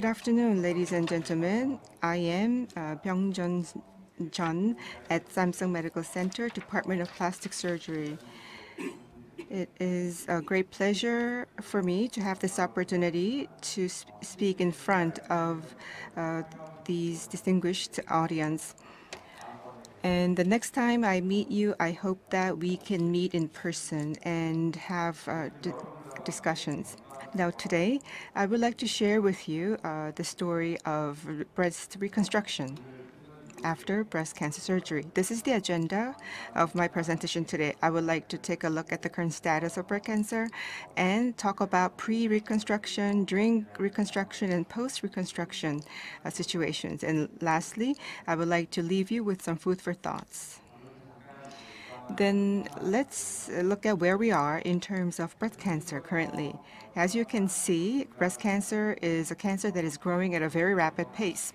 Good afternoon, ladies and gentlemen. I am Byung-Joon Jeon at Samsung Medical Center, Department of Plastic Surgery. It is a great pleasure for me to have this opportunity to speak in front of these distinguished audience. And the next time I meet you, I hope that we can meet in person and have discussions. Now today, I would like to share with you the story of breast reconstruction after breast cancer surgery. This is the agenda of my presentation today. I would like to take a look at the current status of breast cancer and talk about pre-reconstruction, during reconstruction, and post-reconstruction situations. And lastly, I would like to leave you with some food for thoughts. Then let's look at where we are in terms of breast cancer currently. As you can see, breast cancer is a cancer that is growing at a very rapid pace.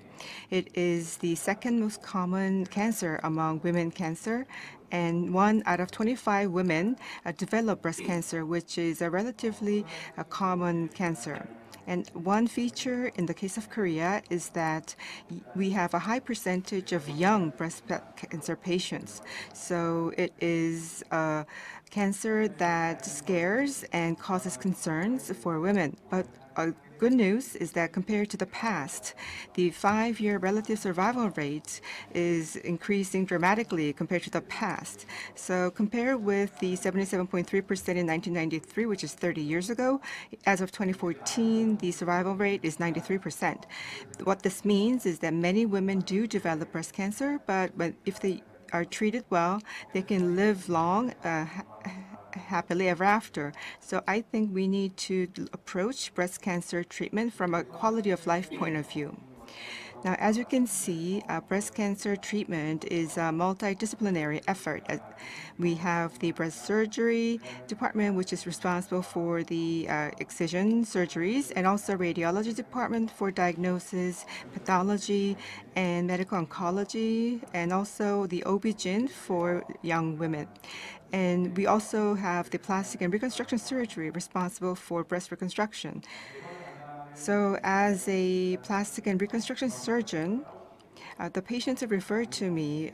It is the second most common cancer among women cancer, and 1 out of 25 women develop breast cancer, which is a relatively common cancer. And one feature in the case of Korea is that we have a high percentage of young breast cancer patients. So it is a cancer that scares and causes concerns for women. But good news is that compared to the past, the 5-year relative survival rate is increasing dramatically compared to the past. So compared with the 77.3% in 1993, which is 30 years ago, as of 2014, the survival rate is 93%. What this means is that many women do develop breast cancer, but if they are treated well, they can live long, happily ever after. So I think we need to approach breast cancer treatment from a quality of life point of view. Now, as you can see, breast cancer treatment is a multidisciplinary effort. We have the breast surgery department, which is responsible for the excision surgeries, and also radiology department for diagnosis, pathology, and medical oncology, and also the OB-GYN for young women. And we also have the plastic and reconstruction surgery responsible for breast reconstruction. So as a plastic and reconstruction surgeon, the patients are referred to me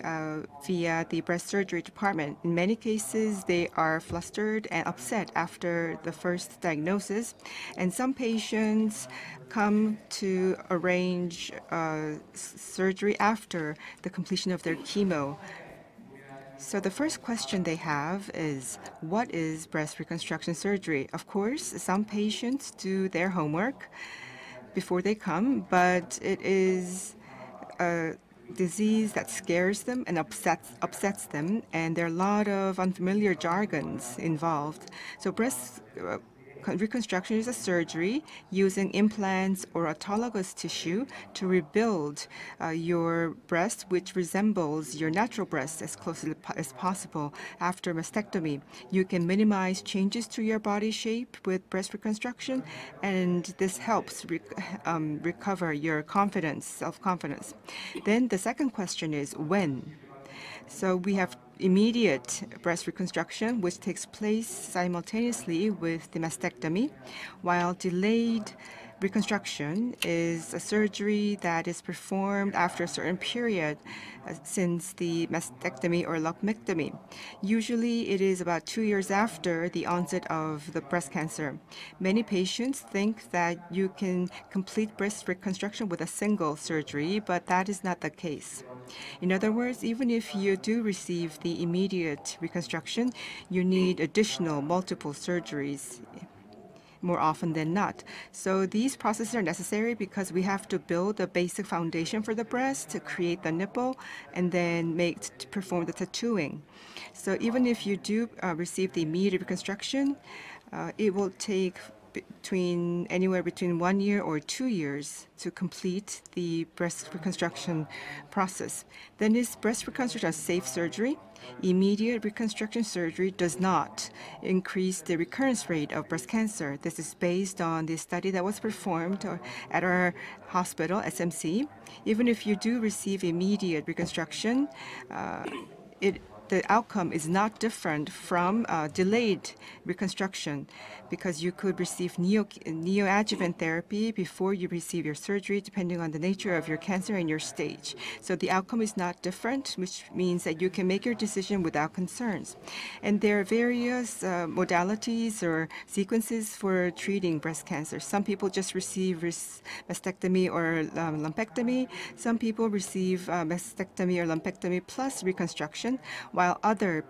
via the breast surgery department. In many cases, they are flustered and upset after the first diagnosis, and some patients come to arrange surgery after the completion of their chemo. So the first question they have is, what is breast reconstruction surgery? Of course, some patients do their homework before they come, but it is a disease that scares them and upsets them, and there are a lot of unfamiliar jargons involved. So breast reconstruction is a surgery using implants or autologous tissue to rebuild your breast, which resembles your natural breast as closely as possible after mastectomy. You can minimize changes to your body shape with breast reconstruction, and this helps recover your confidence, self-confidence. Then the second question is when? So we have immediate breast reconstruction, which takes place simultaneously with the mastectomy, while delayed reconstruction is a surgery that is performed after a certain period since the mastectomy or lumpectomy. Usually it is about 2 years after the onset of the breast cancer. Many patients think that you can complete breast reconstruction with a single surgery, but that is not the case. In other words, even if you do receive the immediate reconstruction, you need additional multiple surgeries more often than not. So these processes are necessary because we have to build a basic foundation for the breast to create the nipple and then perform the tattooing. So even if you do receive the immediate reconstruction, it will take anywhere between 1 year or 2 years to complete the breast reconstruction process. Then is breast reconstruction a safe surgery? Immediate reconstruction surgery does not increase the recurrence rate of breast cancer. This is based on the study that was performed at our hospital, SMC. Even if you do receive immediate reconstruction, the outcome is not different from delayed reconstruction, because you could receive neoadjuvant therapy before you receive your surgery, depending on the nature of your cancer and your stage. So the outcome is not different, which means that you can make your decision without concerns. And there are various modalities or sequences for treating breast cancer. Some people just receive mastectomy or lumpectomy. Some people receive mastectomy or lumpectomy plus reconstruction, while other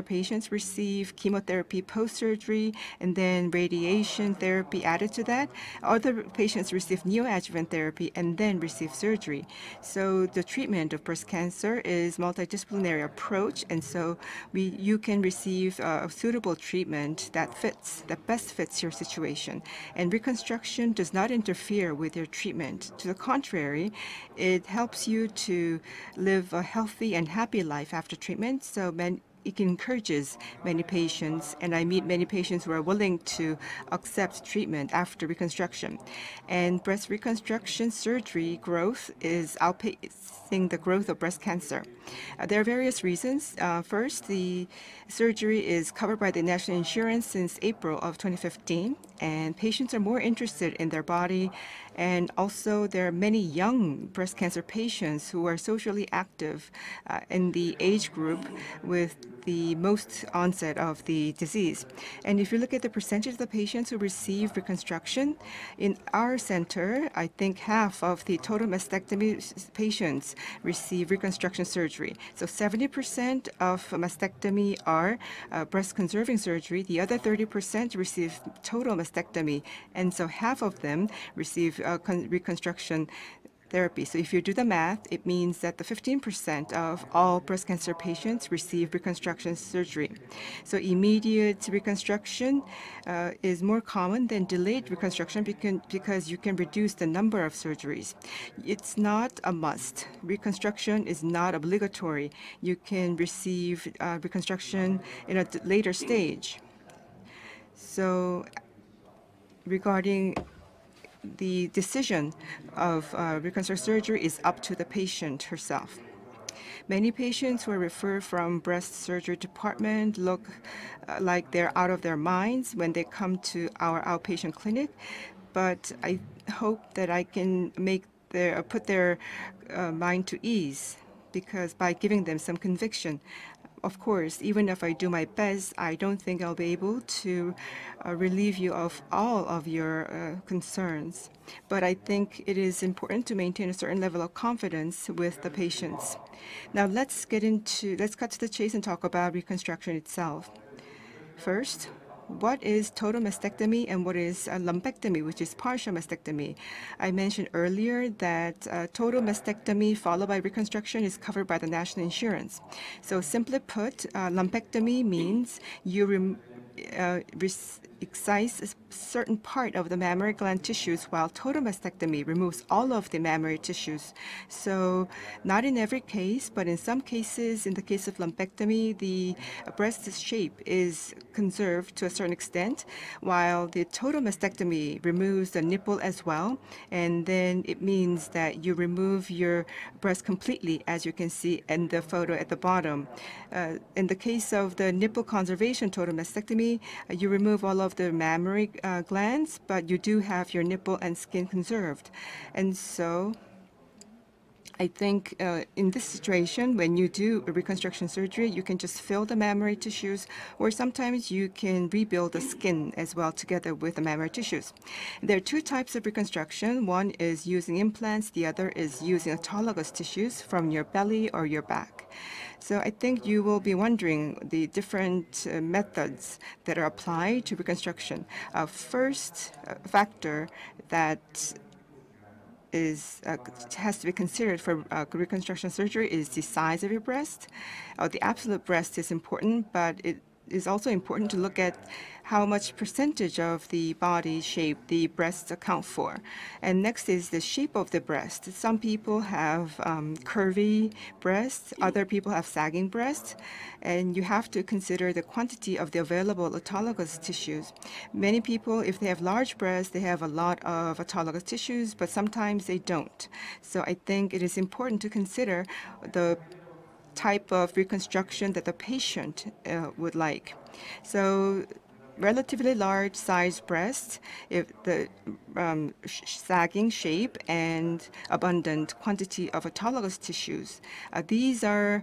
patients receive chemotherapy post-surgery and then radiation therapy added to that. Other patients receive neoadjuvant therapy and then receive surgery. So the treatment of breast cancer is multidisciplinary approach, and so you can receive a suitable treatment that best fits your situation. And reconstruction does not interfere with your treatment. To the contrary, it helps you to live a healthy and happy life after treatment. So it encourages many patients, and I meet many patients who are willing to accept treatment after reconstruction. And breast reconstruction surgery growth is outpacing the growth of breast cancer. There are various reasons. First, the surgery is covered by the national insurance since April of 2015, and patients are more interested in their body. And also, there are many young breast cancer patients who are socially active in the age group with the most onset of the disease. And if you look at the percentage of the patients who receive reconstruction, in our center, I think half of the total mastectomy patients receive reconstruction surgery. So 70% of mastectomy are breast conserving surgery. The other 30% receive total mastectomy. And so half of them receive reconstruction therapy. So if you do the math, it means that the 15% of all breast cancer patients receive reconstruction surgery. So immediate reconstruction is more common than delayed reconstruction because you can reduce the number of surgeries. It's not a must. Reconstruction is not obligatory. You can receive reconstruction in a later stage. So regarding the decision of reconstructive surgery is up to the patient herself. Many patients who are referred from breast surgery department look like they're out of their minds when they come to our outpatient clinic, but I hope that I can put their mind to ease, because by giving them some conviction. Of course, even if I do my best, I don't think I'll be able to relieve you of all of your concerns. But I think it is important to maintain a certain level of confidence with the patients. Now let's cut to the chase and talk about reconstruction itself. First, what is total mastectomy and what is lumpectomy, which is partial mastectomy? I mentioned earlier that total mastectomy followed by reconstruction is covered by the national insurance. So simply put, lumpectomy means you excise a certain part of the mammary gland tissues, while total mastectomy removes all of the mammary tissues. So not in every case, but in some cases, in the case of lumpectomy, the breast shape is conserved to a certain extent, while the total mastectomy removes the nipple as well. And then it means that you remove your breast completely, as you can see in the photo at the bottom. In the case of the nipple conservation total mastectomy, you remove all of the mammary glands, but you do have your nipple and skin conserved. And so I think in this situation, when you do a reconstruction surgery, you can just fill the mammary tissues, or sometimes you can rebuild the skin as well together with the mammary tissues. There are two types of reconstruction. One is using implants. The other is using autologous tissues from your belly or your back. So I think you will be wondering the different methods that are applied to reconstruction. First factor that has to be considered for reconstruction surgery is the size of your breast. The absolute breast is important, but it is also important to look at how much percentage of the body shape the breasts account for. And next is the shape of the breast. Some people have curvy breasts, other people have sagging breasts, and you have to consider the quantity of the available autologous tissues. Many people, if they have large breasts, they have a lot of autologous tissues, but sometimes they don't. So I think it is important to consider the type of reconstruction that the patient would like. So relatively large size breasts, if the sagging shape and abundant quantity of autologous tissues. These are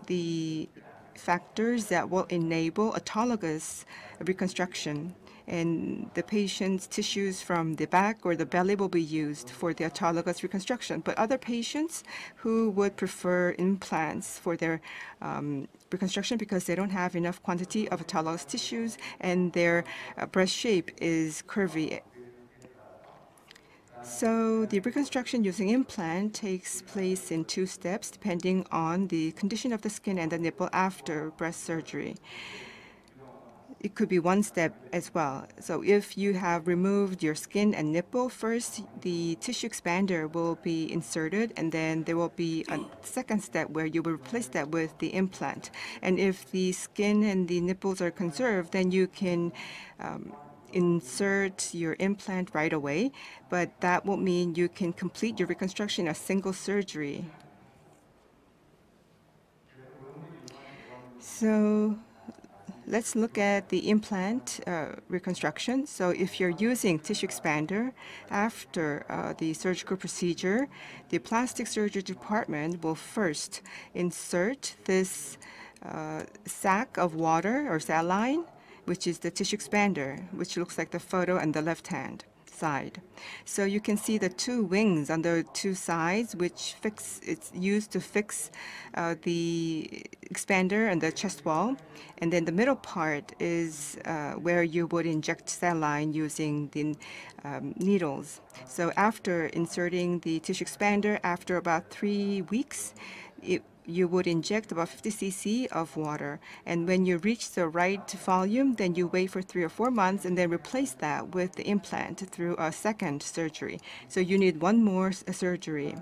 the factors that will enable autologous reconstruction. And the patient's tissues from the back or the belly will be used for the autologous reconstruction. But other patients who would prefer implants for their reconstruction because they don't have enough quantity of autologous tissues and their breast shape is curvy. So the reconstruction using implant takes place in 2 steps depending on the condition of the skin and the nipple after breast surgery. It could be 1 step as well. So if you have removed your skin and nipple first, the tissue expander will be inserted, and then there will be a 2nd step where you will replace that with the implant. And if the skin and the nipples are conserved, then you can insert your implant right away, but that won't mean you can complete your reconstruction in a single surgery. So let's look at the implant reconstruction. So if you're using tissue expander after the surgical procedure, the plastic surgery department will first insert this sac of water or saline, which is the tissue expander, which looks like the photo on the left-hand side. So you can see the 2 wings on the 2 sides, which it's used to fix the expander and the chest wall. And then the middle part is where you would inject saline using the needles. So after inserting the tissue expander, after about 3 weeks, you would inject about 50 cc of water. And when you reach the right volume, then you wait for 3 or 4 months and then replace that with the implant through a 2nd surgery. So you need 1 more surgery.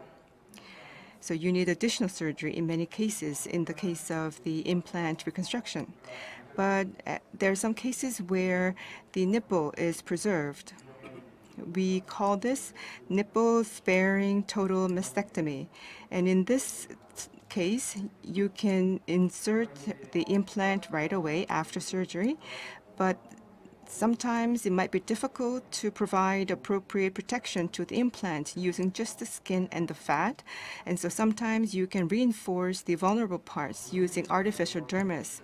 So you need additional surgery in many cases in the case of the implant reconstruction. But there are some cases where the nipple is preserved. We call this nipple sparing total mastectomy. And in this case, you can insert the implant right away after surgery, but sometimes it might be difficult to provide appropriate protection to the implant using just the skin and the fat. And so sometimes you can reinforce the vulnerable parts using artificial dermis.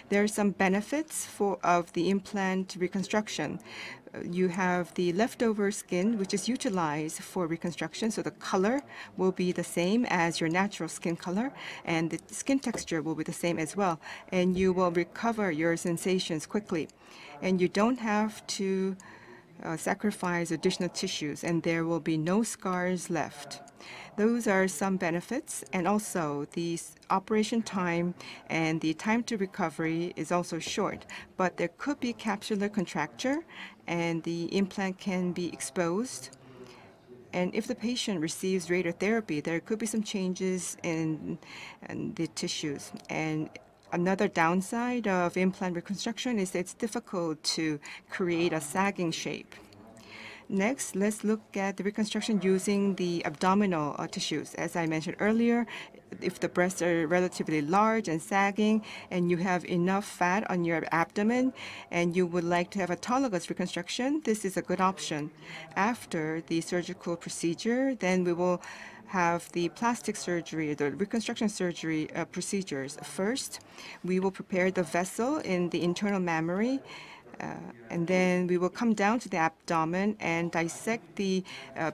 There are some benefits of the implant reconstruction. You have the leftover skin, which is utilized for reconstruction, so the color will be the same as your natural skin color, and the skin texture will be the same as well, and you will recover your sensations quickly. And you don't have to sacrifice additional tissues, and there will be no scars left. Those are some benefits, and also the operation time and the time to recovery is also short. But there could be capsular contracture, and the implant can be exposed. And if the patient receives radiotherapy, there could be some changes in the tissues. And another downside of implant reconstruction is that it's difficult to create a sagging shape. Next, let's look at the reconstruction using the abdominal tissues. As I mentioned earlier, if the breasts are relatively large and sagging and you have enough fat on your abdomen and you would like to have autologous reconstruction, this is a good option. After the surgical procedure, then we will have the plastic surgery, the reconstruction surgery procedures. First, we will prepare the vessel in the internal mammary, and then we will come down to the abdomen and dissect the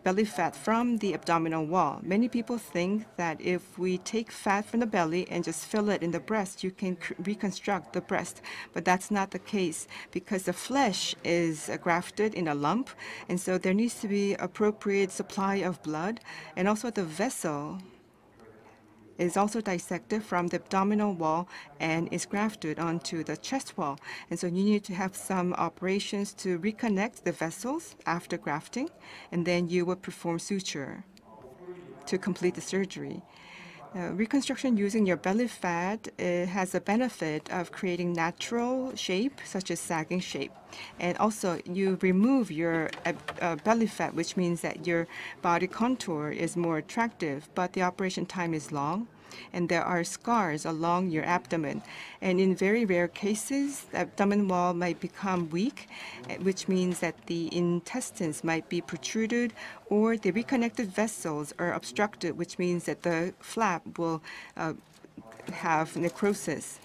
belly fat from the abdominal wall. Many people think that if we take fat from the belly and just fill it in the breast, you can reconstruct the breast. But that's not the case because the flesh is grafted in a lump, and so there needs to be appropriate supply of blood, and also the vessel is also dissected from the abdominal wall and is grafted onto the chest wall. And so you need to have some operations to reconnect the vessels after grafting, and then you will perform suture to complete the surgery. Reconstruction using your belly fat has a benefit of creating natural shape, such as sagging shape. And also, you remove your belly fat, which means that your body contour is more attractive, but the operation time is long. and there are scars along your abdomen. And in very rare cases, the abdomen wall might become weak, which means that the intestines might be protruded, or the reconnected vessels are obstructed, which means that the flap will have necrosis.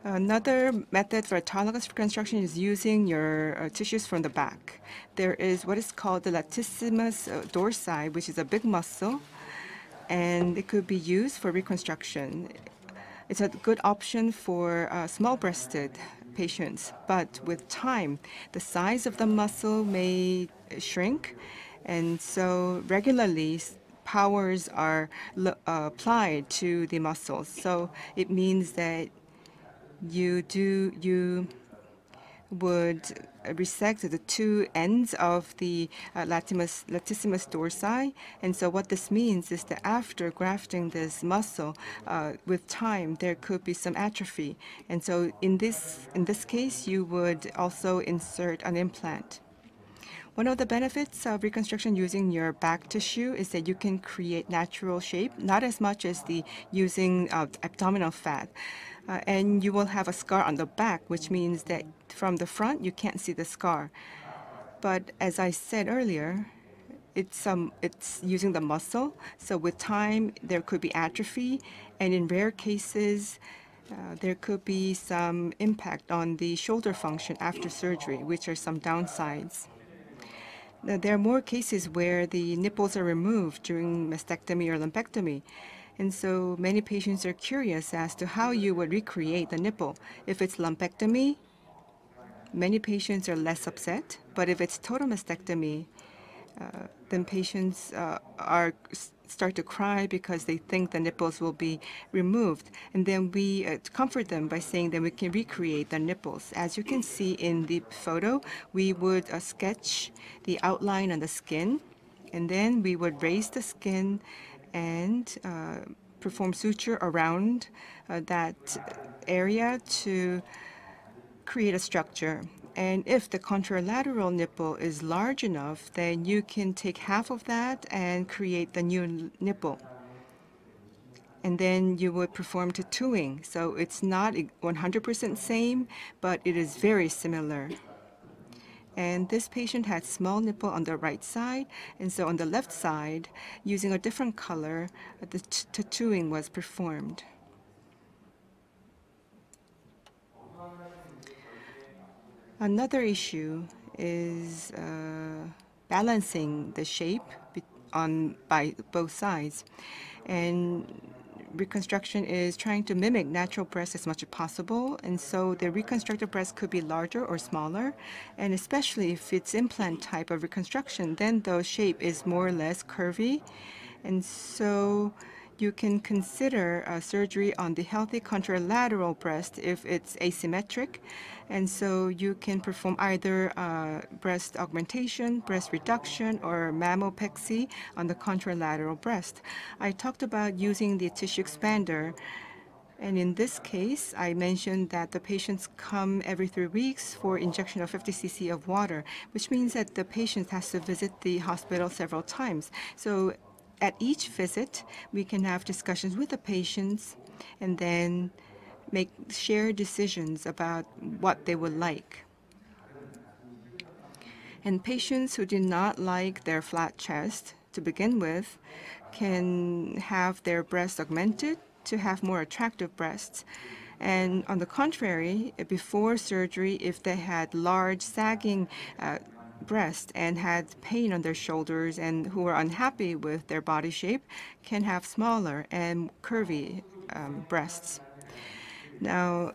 Another method for autologous reconstruction is using your tissues from the back. There is what is called the Latissimus dorsi, which is a big muscle, and it could be used for reconstruction. It's a good option for small-breasted patients, but with time, the size of the muscle may shrink, and so regularly powers are applied to the muscles. So it means that you would resect the two ends of the Latissimus dorsi. And so what this means is that after grafting this muscle, with time, there could be some atrophy. And so in this case, you would also insert an implant. One of the benefits of reconstruction using your back tissue is that you can create natural shape, not as much as the using abdominal fat. And you will have a scar on the back, which means that from the front, you can't see the scar. But as I said earlier, it's using the muscle. So with time, there could be atrophy. And in rare cases, there could be some impact on the shoulder function after surgery, which are some downsides. Now, there are more cases where the nipples are removed during mastectomy or lumpectomy. And so many patients are curious as to how you would recreate the nipple. If it's lumpectomy, many patients are less upset. But if it's total mastectomy, then patients start to cry because they think the nipples will be removed. And then we comfort them by saying that we can recreate the nipples. As you can see in the photo, we would sketch the outline on the skin, and then we would raise the skin and perform suture around that area to create a structure. And if the contralateral nipple is large enough, then you can take half of that and create the new nipple. And then you would perform tattooing. So it's not 100% same, but it is very similar. And this patient had small nipple on the right side, and so on the left side, using a different color, the tattooing was performed. Another issue is balancing the shape by both sides. And reconstruction is trying to mimic natural breasts as much as possible, and so the reconstructed breast could be larger or smaller, and especially if it's implant type of reconstruction, then the shape is more or less curvy, and so you can consider surgery on the healthy contralateral breast if it's asymmetric, and so you can perform either breast augmentation, breast reduction, or mammopexy on the contralateral breast. I talked about using the tissue expander, and in this case, I mentioned that the patients come every 3 weeks for injection of 50 cc of water, which means that the patient has to visit the hospital several times. So at each visit, we can have discussions with the patients and then make shared decisions about what they would like. And patients who do not like their flat chest to begin with can have their breasts augmented to have more attractive breasts. And on the contrary, before surgery, if they had large sagging breast and had pain on their shoulders and who are unhappy with their body shape, can have smaller and curvy breasts. Now,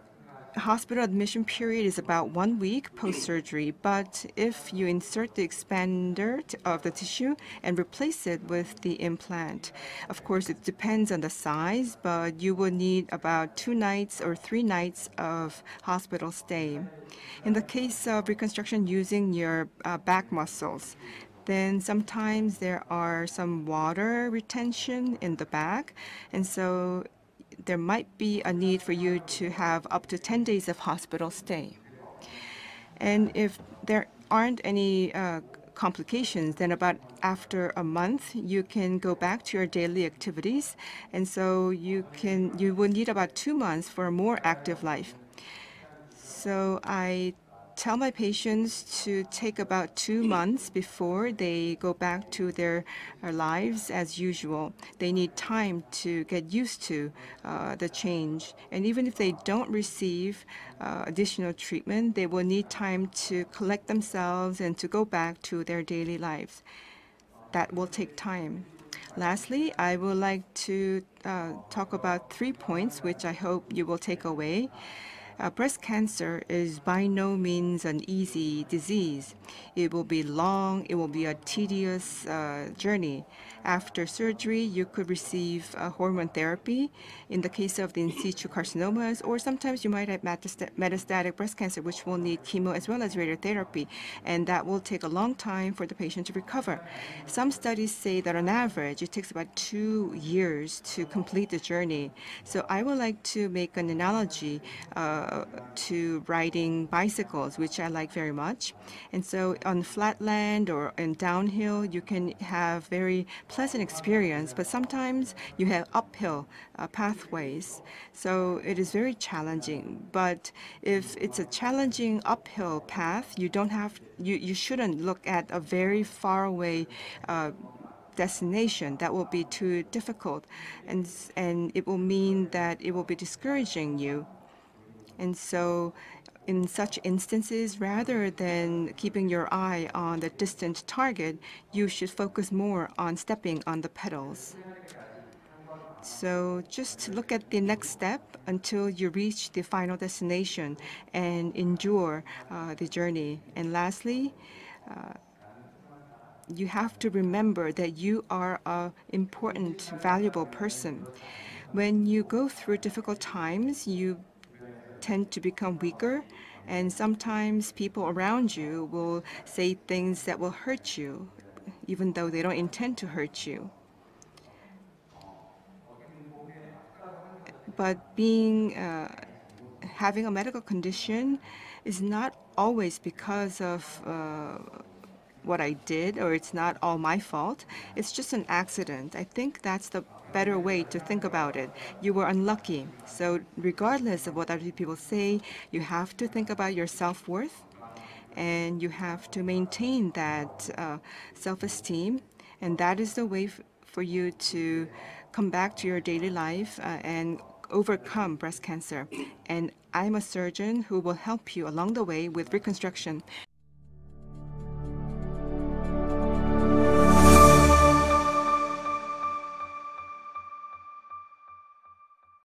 hospital admission period is about 1 week post-surgery, but if you insert the expander of the tissue and replace it with the implant, of course it depends on the size, but you would need about 2 nights or 3 nights of hospital stay. In the case of reconstruction using your back muscles, then sometimes there are some water retention in the back, and so there might be a need for you to have up to 10 days of hospital stay. And if there aren't any complications, then about after a month, you can go back to your daily activities. And so you will need about 2 months for a more active life. So I tell my patients to take about 2 months before they go back to their lives as usual. They need time to get used to the change. And even if they don't receive additional treatment, they will need time to collect themselves and to go back to their daily lives. That will take time. Lastly, I would like to talk about 3 points which I hope you will take away. Breast cancer is by no means an easy disease. It will be long, it will be a tedious journey. After surgery, you could receive hormone therapy in the case of the in situ carcinomas, or sometimes you might have metastatic breast cancer, which will need chemo as well as radiotherapy, and that will take a long time for the patient to recover. Some studies say that on average, it takes about 2 years to complete the journey. So I would like to make an analogy to riding bicycles, which I like very much. And so on flat land or in downhill, you can have very pleasant experience, but sometimes you have uphill pathways. So it is very challenging. But if it's a challenging uphill path, you shouldn't look at a very far away destination. That will be too difficult, and it will mean that it will be discouraging you. And so in such instances, rather than keeping your eye on the distant target, you should focus more on stepping on the pedals. So just look at the next step until you reach the final destination and endure the journey. And lastly, you have to remember that you are an important, valuable person. When you go through difficult times, you tend to become weaker, and sometimes people around you will say things that will hurt you, even though they don't intend to hurt you. But having a medical condition is not always because of what I did, or it's not all my fault. It's just an accident. I think that's the better way to think about it. You were unlucky. So regardless of what other people say, you have to think about your self-worth, and you have to maintain that self-esteem. And that is the way for you to come back to your daily life and overcome breast cancer. And I'm a surgeon who will help you along the way with reconstruction.